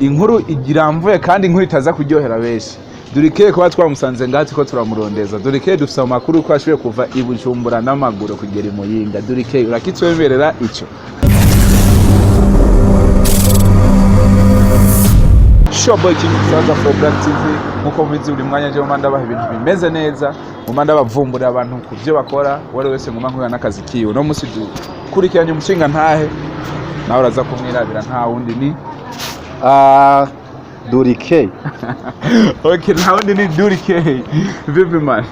inkuru iramvuye kandi inkuru itaza kuryohera benshi. Durike kuba twamusanze ngati ko turamurondeza. Durike dufite amakuru ko ashoboye kuva i Bujumbura n'amaguru kugera i Muyinga. Durike urakitwemerera ico? Showboy King Saza for Black TV nkuko mubizi buri mwanya je mumanda baha ibintu bimeze neza mumanda bavumbura abantu ku byo bakora wari wese ngoma nkura n'akazi kiwe no musi dukurikiranye umushinga ntahe nawe uraza kumwirabira nta wundi ni Durike. Okay, nta wundi ni Durike. Vipi man?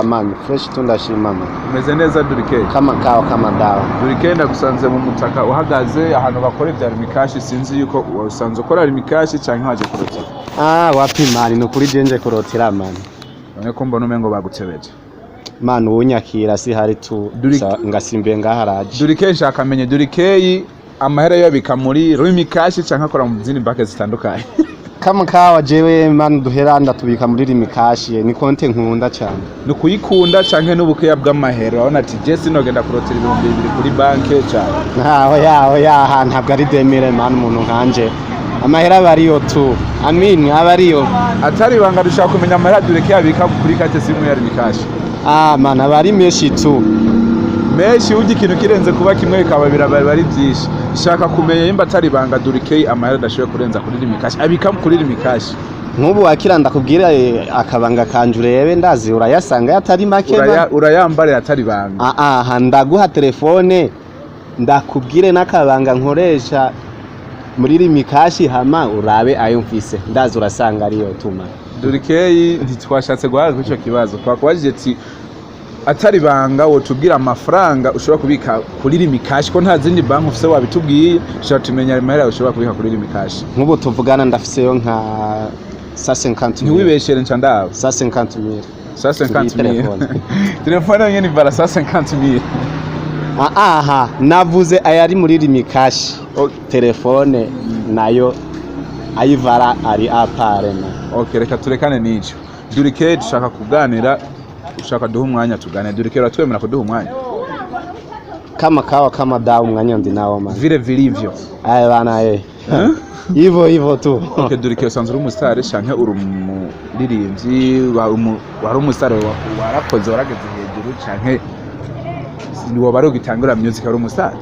Man, fresh tundashima man. Umeze neza Durike? Kama kawa kama dawa. Durike ndagusanze mu mutaka uhagaze ahantu bakora bya rimikashi sinzi yuko usanze ukora rimikashi canke waje kurotira. Wapi man, no kuri jenje kurotira man. None ko mbona umengo bagutebeje. Man unyakira si hari tu ngasimbe ngaharaje. Durike nshaka menye Durike amahera yabika muri rimikashi canke akora mu zindi banke zitandukanye. Kama kawa jewe man duhera ndatubika muri rimikashi ni konte nkunda cyane. No kuyikunda canke n'ubukeya bw'amahera urabona ati je sinogenda kurotira 200 kuri banke cyane. Oya ntabwo ari demire man umuntu nkanje. Amahera bariyo tu. Abariyo. Atari banga dushaka kumenya amahera Durike yabika kuri kate simu ya rimikashi. Man abari meshi tu. Meshi ugi ikintu kirenze kuba kimwe bikaba bari byinshi. Shaka kumenya imba atari banga Durike amahera dashoboye kurenza kuri rimikashi abika kuri rimikashi. Nkubu wakira ndakubwira akabanga kanje urebe ndazi urayasanga yatari make urayambare atari banga. Ndaguha telefone ndakubwire nakabanga nkoresha muri rimikashi hama urabe ayo mfise ndazi urasanga ariyo tuma. Durike ntitwashatse guhaga ico kibazo twakubajije ati atari banga wotubwira amafaranga ushobora kubika kuri rimikashi ko nta zindi banki ufise wabitubwiye ushobora tumenya amahera ushobora kubika kuri rimikashi. Nkubu tuvugana ndafiseyo nka 150,000. Ntiwibeshere nca ndaba 150,000. 150,000. Telefone nyene bara 150,000. Navuze ayari muri rimikashi. Telefone nayo ayivara ari apare na. Okay, reka turekane nico. Durike dushaka kuganira ushaka duha umwanya tugane. Durike ratwemera ko duha umwanya. Kama kawa kama dawa umwanya ndi nawo man. Vile vilivyo. Bana Ivo tu. Okay, Durike usanzwe uri umustar canke uri umuririmbyi wari umustar warakoze warageze hejuru canke niwo bari ugitangura music wari umustar?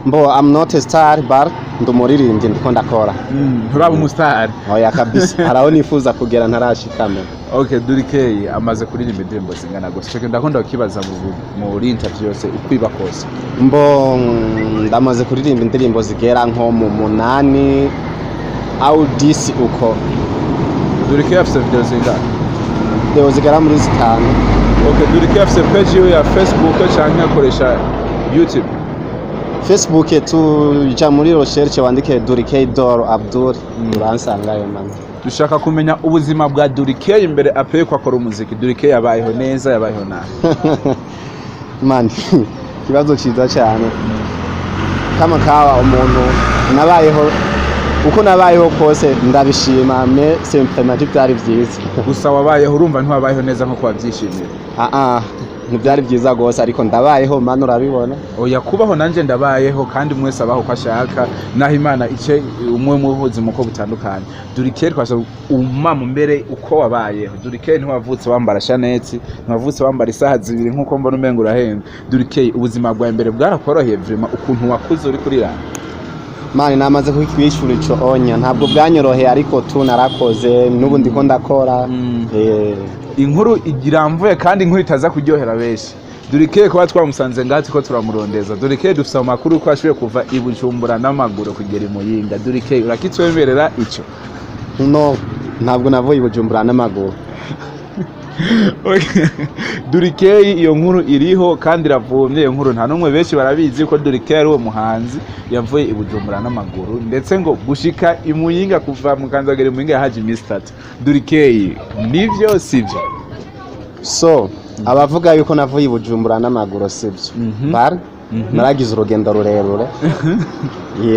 I'm not a star but ndumuririmbyi ndiko ndakora. Uraba umustar? Oya kabisa. Haraho nifuza kugera ntarashikame. Okay, Durike amaze kuririmba indirimbo zingana gose. Cyo ndakunda kukibaza muri interview yose ukwiba kose. Ndamaze kuririmba indirimbo zigera nko mu 8 au 10 uko. Durike afite video zingana? Video zigera muri 5. Okay, Durike afite page ya Facebook cyangwa akoresha YouTube? Facebook tu ija muri recherche wandike Durike Dor Abdul uransangayo man. Dushaka kumenya ubuzima bwa Durike imbere apeye ko akora umuziki. Durike yabayeho neza yabayeho nabi. Man, kibazo ciza cyane. Kama kawa umuntu nabayeho uko nabayeho kose ndabishima me simplement byari byiza. Gusa wabayeho urumva ntiwabayeho neza nko kwabyishimira. Ntibyari byiza gose ariko ndabayeho man urabibona. Oya kubaho nanje ndabayeho kandi mwese abaho kwashaka naho Imana ice umwe mu buzima uko butandukanye. Durike twasha umama mbere uko wabayeho. Durike ntiwavutse wambara shaneti, ntiwavutse wambara isaha zibiri nkuko mbona umengo urahenda. Durike ubuzima bwa mbere bwarakoroheye vraiment ukuntu wakuze uri kuri rana. Man namaze kwishura ico onya ntabwo bwanyoroheye ariko tu narakoze nubu ndiko ndakora. Inkuru iramvuye kandi inkuru itaza kuryohera benshi. Durike kuba twamusanze ngati ko turamurondeza. Durike dufite amakuru ko ashoboye kuva i Bujumbura n'amaguru kugera i Muyinga. Durike urakitwemerera ico? No, ntabwo navuye i Bujumbura n'amaguru. Okay. Durike iyo nkuru iriho kandi iravumye iyo nkuru nta numwe benshi barabizi ko Durike ari uwo muhanzi yavuye i Bujumbura n'amaguru ndetse ngo gushika i Muyinga kuva mu Kanzagere Muyinga yahaje iminsi 3. Durike nivyo sivyo? So abavuga yuko navuye i Bujumbura n'amaguru sivyo. Naragize urugendo rurerure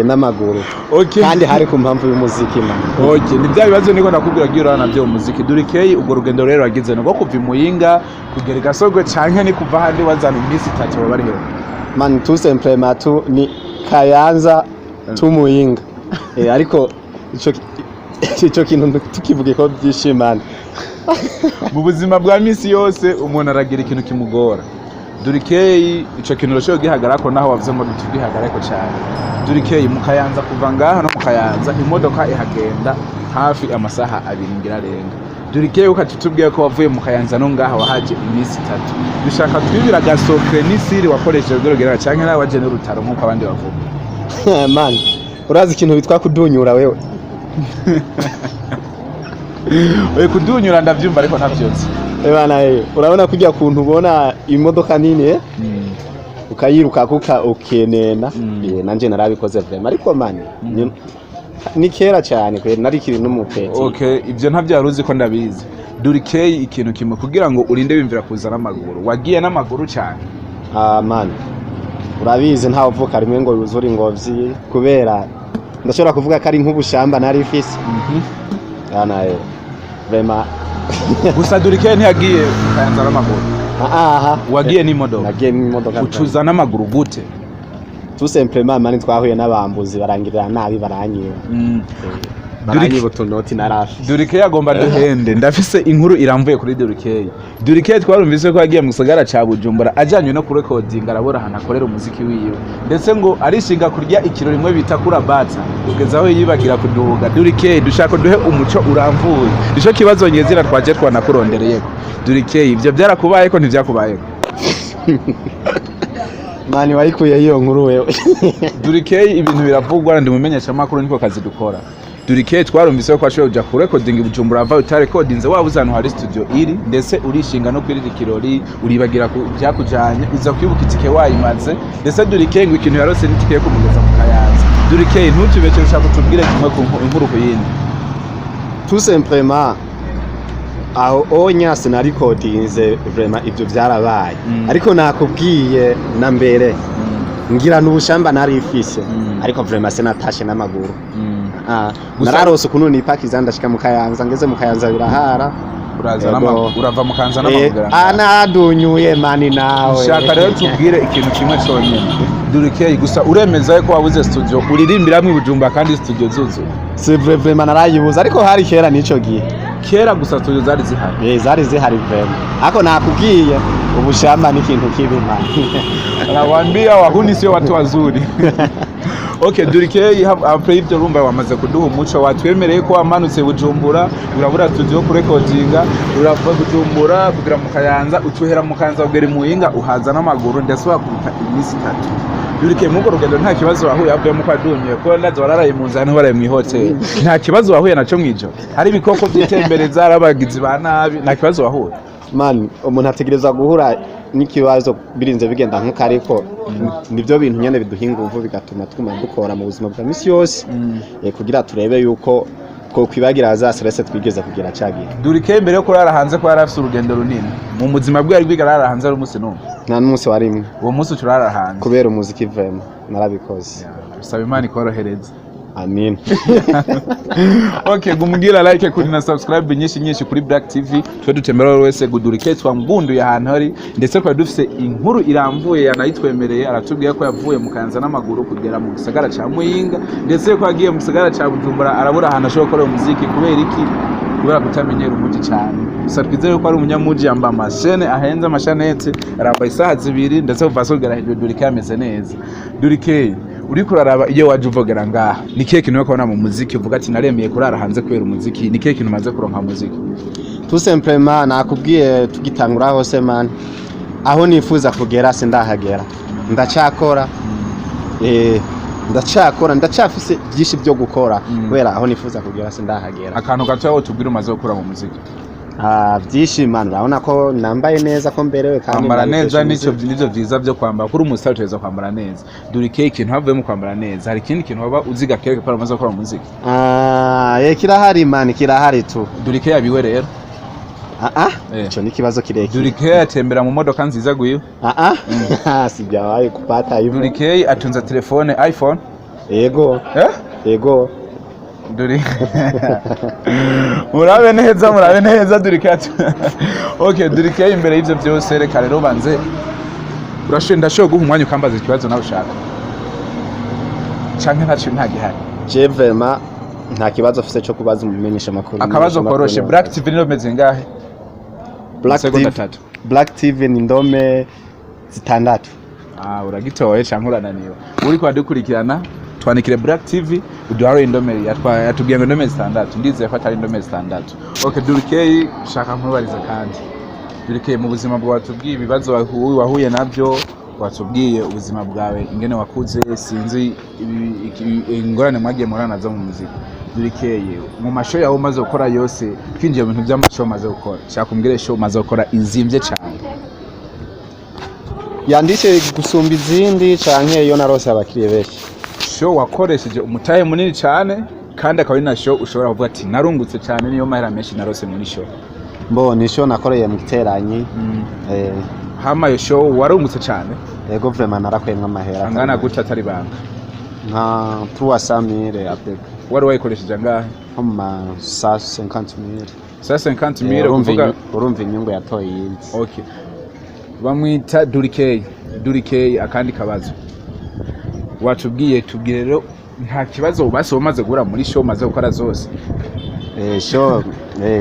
n'amaguru. Okay. Kandi hari ku mpamvu y'umuziki man. Okay, ni bya bibazo niko nakubwira gira na byo umuziki. Durike ubwo rugendo rero wagize no kuva i Muyinga kugera Gasogwe canke ni kuva handi wazana iminsi 3 baba bari he? Man tout simplement tu ni Kayanza tu Muyinga. Ariko ico ico kintu tukivuge ko byishimana. Mu buzima bwa misi yose umuntu aragira ikintu kimugora. Durikei ico kintu rosho gihagarako naho wavuze ngo tugihagarako cyane. Durikei mukayanza kuva ngaha no mukayanza imodoka ihagenda hafi amasaha 2 ngirarenga. Durikei ukatutubwiye ko wavuye mukayanza no ngaha wahaje imisi 3. Dushaka twibira gasokre n'isiri wakoresheje gorogera canke nawe waje n'urutaro nkuko abandi bavuga. Man, urazi ikintu bitwa kudunyura wewe. Oye kudunyura ndavyumva ariko ntavyotse. Ebana urabona kujya kuntu ubona imodoka nini ukayiruka kuka ukenena nanje narabikoze vraiment ariko man ni kera cyane kwera nari kiri n'umupeti. Okay, ivyo ntavyaruzi ko ndabizi. Durikei ikintu kimwe kugira ngo urinde bimvira kuza n'amaguru. Wagiye n'amaguru cyane. Man. Urabizi ntawe uvuka rimwe ngo yuzure ingobyi kubera ndashobora kuvuga ko ari nk'ubushamba nari ifise. Ana vraiment gusa Durikei ntiyagiye kayanza n'amaguru. Wagiye n'imodoka. Nagiye n'imodoka. Ucuza n'amaguru gute? Tout simplement mani twahuye n'abambuzi barangirira nabi baranyiba. Baranyiba utunoti narafi. Durikei agomba duhende. Ndafise inkuru iramvuye kuri Durikei. Durikei twarumvise ko yagiye mu gisagara ca Bujumbura ajanywe no ku recording arabora hana akorera umuziki wiwe. Ndetse ngo arishinga kurya ikiro rimwe bita kurabata. Kugeza aho yibagira kuduhuga. Durikei dushaka duhe umuco uramvuye. Ico kibazo nyezira twaje twanakurondereyeko. Durikei ivyo byarakubayeko ntivyakubayeko. Mani wayikuye hiyo nkuru wewe. Durikei ibintu biravugwa ndi mumenyesha makuru niko kazi dukora. Durikei twarumvise ko ashoboye kuja ku recording Bujumbura ava utarecordinze wabuze hano hari studio iri ndetse urishinga no kwirira ikirori uribagira ku byakujanye uza kwibuka itike wayimaze ndetse Durikei ngo ikintu yarose n'itike yo kumugeza mu Kayanza. Durikei ntutubeke ushaka kutubwire kimwe ku inkuru ku yindi. Tout simplement aho onya sinarikodinze vraiment ivyo byarabaye ariko nakubwiye na mbere ngira n'ubushamba nari ifise ariko vraiment sinatashe n'amaguru nararose kuno ni pakiza ndashika mu Kayanza ngeze mu Kayanza birahara uraza n'amaguru urava mu Kayanza n'amaguru anadunyuye mani nawe shaka rero tubwire ikintu kimwe cyonyine Durikei gusa uremeza ko wabuze studio uririmbiramwe Bujumbura kandi studio zuzu c'est vraiment narayibuza ariko hari kera nico gihe kera gusa studio zari zihari zari zihari vraiment ako nakubwiye ubushamba ni ikintu kibi mani anawaambia wahuni sio watu wazuri. Okay, Durikei après ibyo rumba wamaze kuduha umuco watwemereye ko wamanutse Bujumbura urabura studio ku recordinga urava Bujumbura kugira mu Kayanza ucuhera mu Kayanza ugere mu Yinga uhaza n'amaguru ndetse wakuruta imisi 3. Durikei mugo rugendo nta kibazo wahuye avuye mu kwadunye ko ndazo wararaye mu nzana waraye mu hotel nta kibazo wahuye naco mwijo hari ibikoko byitembereza arabagizi ba nabi nta kibazo wahuye man umuntu ategereza guhura n'ikibazo birinze bigenda nkuko ariko nivyo bintu nyene biduhinga uvu bigatuma twuma dukora mu buzima bwa misi yose kugira turebe yuko ko kwibagira za stress twigeze kugira cagiye. Durikei mbere yo kurara hanze ko yarafise urugendo runini mu buzima bwe ari bwigarara hanze ari umunsi numwe nta n'umunsi warimwe uwo munsi turara hanze kubera umuziki vema narabikoze usaba Imana ikorohereza. Amin. Okay, gumugira like kuri na subscribe nyinshi kuri Black TV. Twe dutembera wese Durikei twambunduye ahantu hari ndetse kwa dufise inkuru iramvuye yanayitwemereye aratubwiye ko yavuye mu Kayanza n'amaguru kugera mu gisagara ca Muyinga ndetse ko agiye mu gisagara ca Bujumbura arabura ahantu ashobora gukora umuziki kubera iki kubera kutamenyera umuji cyane. Satwizeye ko ari umunyamuji yamba amashene ahenze amashanete aramba isaha 2 ndetse uvasogera hejuru Durikei ameze neza. Durikei uri kuraraba iyo waje uvogera ngaha ni keke kintu ukabona mu muziki uvuga ati naremeye kurara hanze kubera umuziki ni keke kintu maze kuronka muziki. Tout simplement nakubwiye tugitangura hose man aho nifuza kugera sindahagera ndacakora ndacafise byinshi byo gukora kubera aho nifuza kugera sindahagera. Akantu gato aho tubwira umaze gukora mu muziki byinshi man urabona ko nambaye neza ko mberewe kandi kwambara neza nivyo vyiza byo kwambara kuri umusitari teza kwambara neza. Durikei ikintu havuye mu kwambara neza hari ikindi kintu waba uziga kereke para umaze gukora mu muziki kirahari man kirahari tu. Durikei yabiwe rero ico ni kibazo kirekire. Durikei atembera mu modoka nziza guyo sijawahi kupata hivyo. Durikei atunza telefone iPhone yego murabe neza Durikei. Okay, Durikei imbere y'ivyo byose reka rero banze urashenda sho guha umwanya ukambaza ikibazo nawe ushaka canke nta kintu ntagihari je vraiment nta kibazo ufise cyo kubaza umumenyesha makuru. Akabazo koroshe, Black TV ni ndome zingahe? Black TV ni ndome zitandatu. Uragitoye canke urananiwe? Uriko adukurikirana twandikire Black TV uduharo indome yatubwiye ngo indome zitandatu, ndizeye ko atari indome zitandatu. Okay, Durikey shaka nkubariza kandi Durikey, mu buzima bwawe watubwiye ibibazo wahuye navyo, watubwiye ubuzima bwawe ingene wakuze, sinzi ingorane mwagiye murana nazo mu muziki. Durikey, mu mashow yawe umaze gukora yose, kwinjiye mu bintu by'amashow umaze gukora, shaka umbwire show umaze gukora izimvye cyane, yanditse gusumba izindi canke iyo narose abakiriye benshi. Show wakoresheje umutahe munini cyane kandi akaba ari na show ushobora kuvuga ati narungutse cyane, niyo mahera menshi narose muri show? Ni show nakoreye mu giteranyi. Hama yo show warungutse cyane? Yego vraiment narakwemwa amahera. Angana gute atari banga? Nka 300,000 apeka. Wari wayikoresheje angahe? Hama 150,000. 150,000 uvuga urumva inyungu yatoye yindi. Okay. Bamwita Durikey akandi kabazo. Watubwiye tubwire rero nta kibazo ubase umaze gura muri show maze gukora zose? Show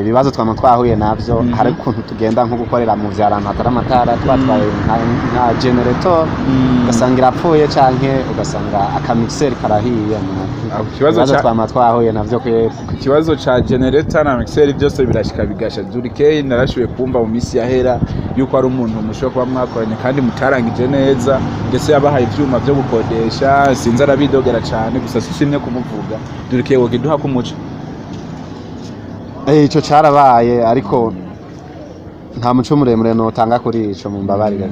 ibibazo twahuye navyo, hari ukuntu tugenda nko gukorera mu vyarana hatari amatara, twatwaye nka generator ugasanga irapfuye canke ugasanga akamixer karahiye. Ikibazo twahuye navyo kwera. Ikibazo ca generator na mixer byose birashika bigasha. Durikey narashuye kumva mu misi yahera yuko ari umuntu musho kuba mwakoranye kandi mutarangije neza, ndetse yabahaye ivyuma byo gukodesha, sinzi arabidogera cyane, gusa sishimye kumuvuga. Durikey wogiduha kumuca? Ico carabaye, ariko nta muco muremure notanga kuri ico, mu mbabarire.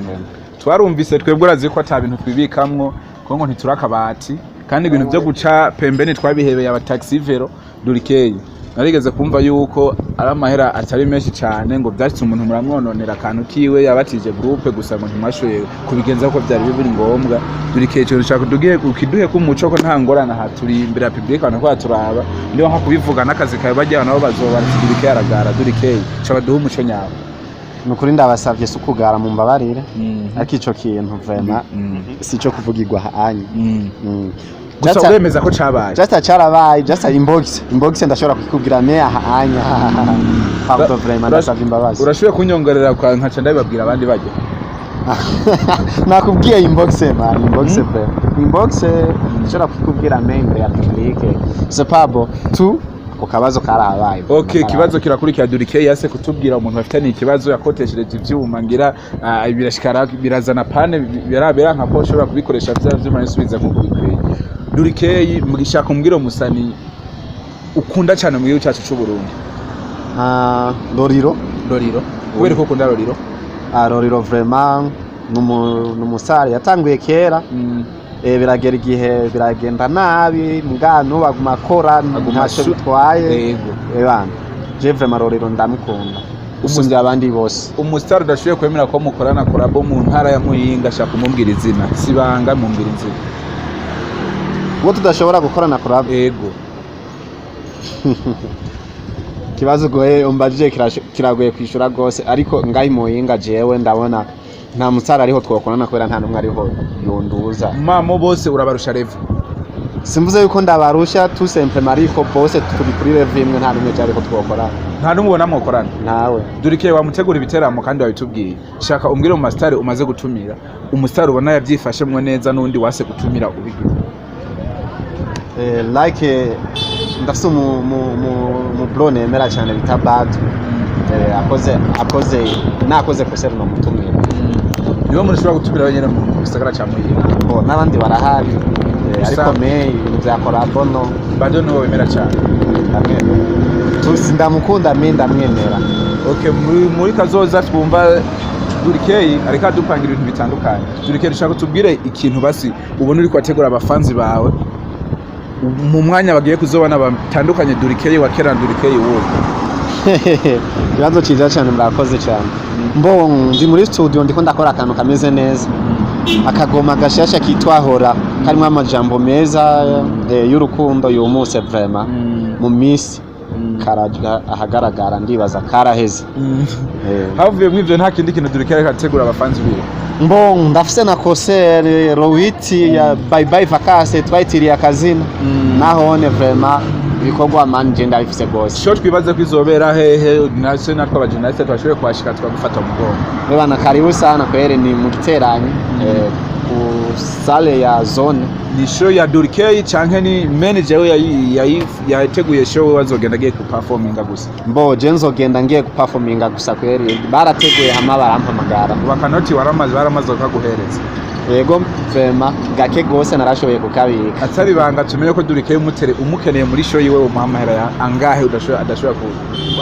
Twarumvise twebwe urazi ko ata bintu twibikamwo kongo ntiturakabati, kandi ibintu byo guca pembeni twabihebeye aba taxi vero. Durikey, narigeze kumva yuko ari amahera atari menshi cyane, ngo byatse umuntu muramwononera akantu kiwe yabatije groupe, gusa ngo ntimashoye kubigenza ko byari biri ngombwa. Durikey, cyo nshaka dugiye ukiduhe ko umuco ko nta ngorana aha turi imbere ya public abantu ko turaba, niyo nko kubivuga n'akazi kawe bajya nabo bazoba Durikey aragara. Durikey, cyo duhe umuco nyawo. Nukuri ndabasavye sukugara mu mbabarire, ariko ico kintu vraiment sico kuvugirwa hanye. Gusa uremeza ko cabaye? Just carabaye, just inbox ndashobora kukubwira me hanya. Pardon vraiment ndasavye imbabazi. Urashoboye kunyongerera kwa nkaca ndabibabwira abandi bajye? Nakubwiye inbox man, inbox ndashobora kukubwira me imbere ya public. C'est pas bon tu ukabazo karabaye. Okay, kibazo kirakurikira. Durikey yase kutubwira umuntu afitanye ikibazo yakoteshereje ivyuma ngira birashikara birazana pane birabera nka ko ushobora kubikoresha vyuma nisubiza nko kubikwiye. Durikey, mugishaka kumbwira umusani ukunda cyane mu gihugu cyacu cy'u Burundi? Loriro. Kubera ko ukunda Loriro? Loriro vraiment numusare yatanguye kera. Biragera igihe biragenda nabi, mugano baguma akora ntasho bitwaye. Bana je vraiment Loriro ndamukunda umusindi abandi bose. Umustar udashoboye kwemera ko mukorana korabo mu ntara ya Muyinga, shaka umumbwira izina, sibanga mumbwira izina. Uwo tudashobora gukorana korabo? Yego. Kibazo goye umbajije kiragoye kwishura gose, ariko ngahi Muyinga jewe ndabona nta mutsara ariho twokorana kubera nta numwe ariho yonduza. Mamo bose urabarusha level? Simvuze yuko ndabarusha, tout simplement ariko bose turi kuri level imwe, nta numwe cyari ko twokorana. Nta numwe ubona mwokorana? Nawe. Durikey, wamutegura ibiteramo kandi wabitubwiye, shaka umbwire mu master umaze gutumira, umustar ubona yavyifashemwe neza n'undi wase gutumira ubigira? Like ndafise mu bro nemera cyane bita Bad. Nakoze kosera no mutumira. Niyo muri shobora gutumira wenyene mu gisagara ca Muyinga? N'abandi barahari, ariko byakora bono. Bad no wemera cyane? Ndamukunda ndamwemera. Okay, muri kazoza twumva Durikey ariko adupangira ibintu bitandukanye. Durikey, dushaka tubwire ikintu basi ubona uri kwategura abafanzi bawe mu mwanya bagiye kuzobana batandukanye, Durikey wa kera Durikey wowe. Ikibazo cyiza cyane, murakoze cyane. Ndi muri studio ndiko ndakora akantu kameze neza, akagoma gashasha kitwahora karimo amajambo meza y'urukundo yumuse vraiment mu misi karaja ahagaragara, ndibaza karaheze. Havuye mw'ivyo nta kindi kintu Durikey ategura abafanzi biwe? Ndafise na concert Rowiti ya Bye Bye Vacances twayitiriye akazina, nahone vraiment ibikorwa man je ndabifise gose Sho twibaze ko izobera hehe nase natwe abajournaliste twashoboye kwashika twagufata mugongo. bana karibu sana kwere ni mu giteranyi ku sale ya zone Ni show ya Durkey canke ni manager we yateguye show wazogenda agiye ku performinga gusa. mbo je nzogenda ngiye guperforminga gusa kwere barateguye hamwe barampamagara Bakanoti baramaze kaguhereza. yego vraiment gake gose narashoboye kukabika Atari banga tumenye ko Durkey umukeneye muri show yiwe umuhamahera angahe adashobora ku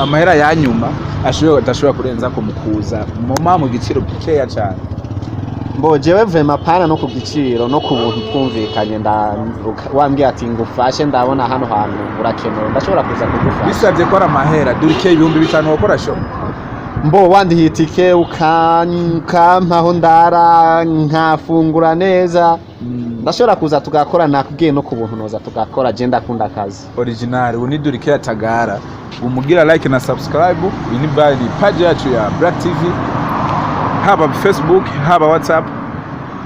amahera ya nyuma adashobora kurenza ko mukuza mu giciro gikeya cyane. mbo jewe vraiment pana no ku giciro no ku buntu twumvikanye wambwiye ati ngufashe ndabona hano hantu urakenewe ndashobora kuza kugufasha Bisabye ko ari amahera Durkey 5,000 wakora show. mbo wandihiye itike ukampaho ndara nkafungura neza ndashobora kuza tugakora nakubwiye no ku buntu noza tugakora je ndakunda akazi Original uni Durkey atagara umugira like na subscribe ini bali page yacu ya Black TV haba Facebook haba WhatsApp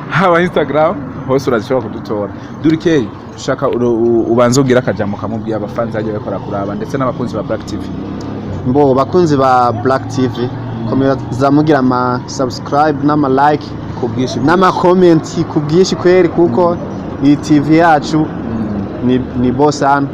haba Instagram hose urashobora kudutora. Durkey ushaka ubanza ugira akajambo kamubwiye abafanzi agiye bakora kuraba ndetse n'abakunzi ba Black TV. mbo bakunzi ba Black TV komeza mugira ama subscribe n'ama like Kubwishi n'ama comment kubwishi kweri kuko iyi TV yacu ni boss hano.